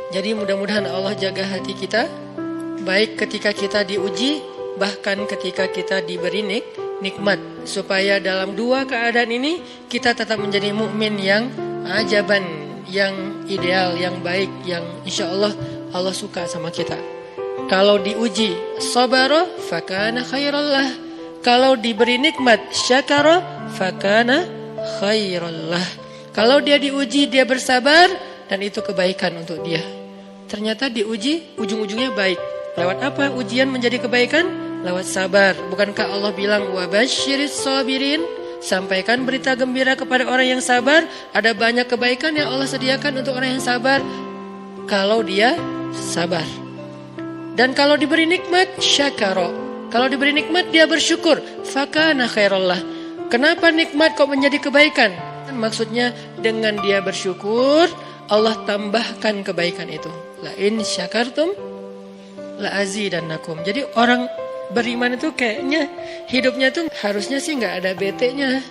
Jadi mudah-mudahan Allah jaga hati kita, baik ketika kita diuji, bahkan ketika kita diberi nikmat, supaya dalam dua keadaan ini kita tetap menjadi mukmin yang ajaban, yang ideal, yang baik, yang insya Allah Allah suka sama kita. Kalau diuji sabara fakana khairallah, kalau diberi nikmat syakara fakana khairallah. Kalau dia diuji dia bersabar, dan itu kebaikan untuk dia. Ternyata diuji ujung-ujungnya baik. Lewat apa ujian menjadi kebaikan? Lewat sabar. Bukankah Allah bilang wabasyiris sabirin, sampaikan berita gembira kepada orang yang sabar. Ada banyak kebaikan yang Allah sediakan untuk orang yang sabar kalau dia sabar. Dan kalau diberi nikmat syakara, kalau diberi nikmat dia bersyukur, fakana khairallah. Kenapa nikmat kok menjadi kebaikan? Maksudnya dengan dia bersyukur, Allah tambahkan kebaikan itu. La in syakartum la azidannakum. Jadi orang beriman itu kayaknya hidupnya tuh harusnya sih nggak ada bete-nya.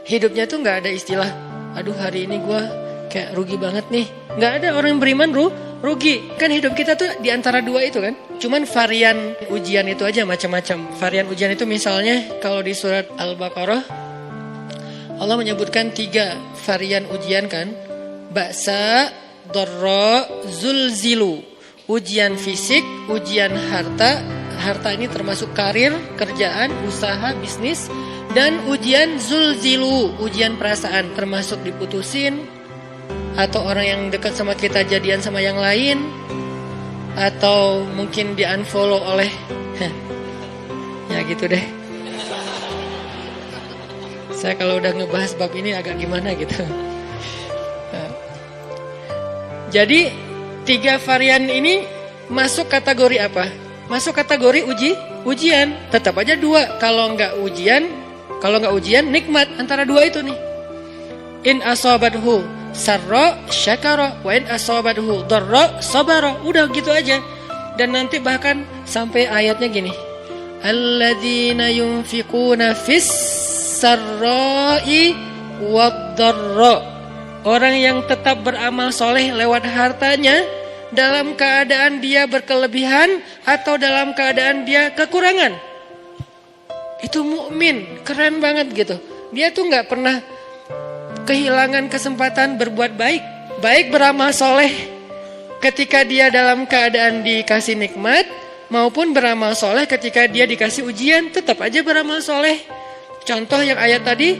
Hidupnya tuh nggak ada istilah, aduh hari ini gue kayak rugi banget nih. Nggak ada orang yang beriman rugi. Kan hidup kita tuh di antara dua itu kan. Cuman varian ujian itu aja macam-macam. Varian ujian itu misalnya kalau di surat Al-Baqarah Allah menyebutkan 3 varian ujian kan. Ba'sa, dharra, zulzilu. Ujian fisik, ujian harta. Harta ini termasuk karir, kerjaan, usaha, bisnis. Dan ujian zulzilu, ujian perasaan, termasuk diputusin. Atau orang yang dekat sama kita jadian sama yang lain. Atau mungkin di-unfollow oleh ya gitu deh. Saya kalau udah ngebahas bab ini agak gimana gitu. Jadi 3 varian ini masuk kategori apa? Masuk kategori ujian. Tetap aja 2. Kalau nggak ujian nikmat, antara 2 itu nih. In asabathu sarra syakara wa in asabathu dharra sabara. Udah gitu aja. Dan nanti bahkan sampai ayatnya gini. Alladzina yunfiquna fis sarra'i wad-dharra. Orang yang tetap beramal soleh lewat hartanya dalam keadaan dia berkelebihan atau dalam keadaan dia kekurangan. Itu mukmin, keren banget gitu. Dia tuh nggak pernah kehilangan kesempatan berbuat baik. Baik beramal soleh ketika dia dalam keadaan dikasih nikmat, maupun beramal soleh ketika dia dikasih ujian, tetap aja beramal soleh. Contoh yang ayat tadi,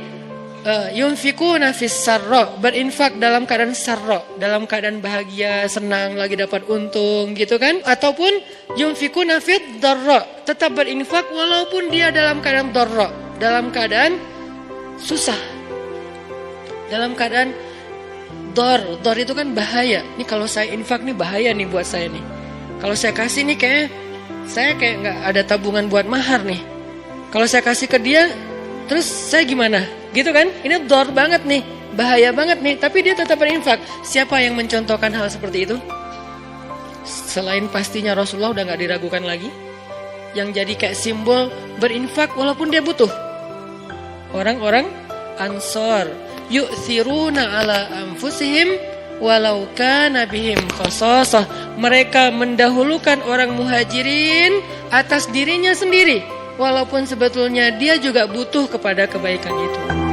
yunfikuna fis sarra, berinfak dalam keadaan sarra, dalam keadaan bahagia, senang, lagi dapat untung gitu kan. Ataupun yunfikuna fid dharra, tetap berinfak walaupun dia dalam keadaan dharra, dalam keadaan susah, dalam keadaan dor itu kan bahaya. Nih kalau saya infak nih bahaya nih buat saya nih. Kalau saya kasih nih saya kayak nggak ada tabungan buat mahar nih. Kalau saya kasih ke dia, terus saya gimana? Gitu kan? Ini dor banget nih, bahaya banget nih. Tapi dia tetap berinfak. Siapa yang mencontohkan hal seperti itu? Selain pastinya Rasulullah, udah nggak diragukan lagi. Yang jadi kayak simbol berinfak walaupun dia butuh. Orang-orang Ansor, yu'thiruna ala anfusihim walau kana bihim khasasah. Mereka mendahulukan orang muhajirin atas dirinya sendiri, walaupun sebetulnya dia juga butuh kepada kebaikan itu.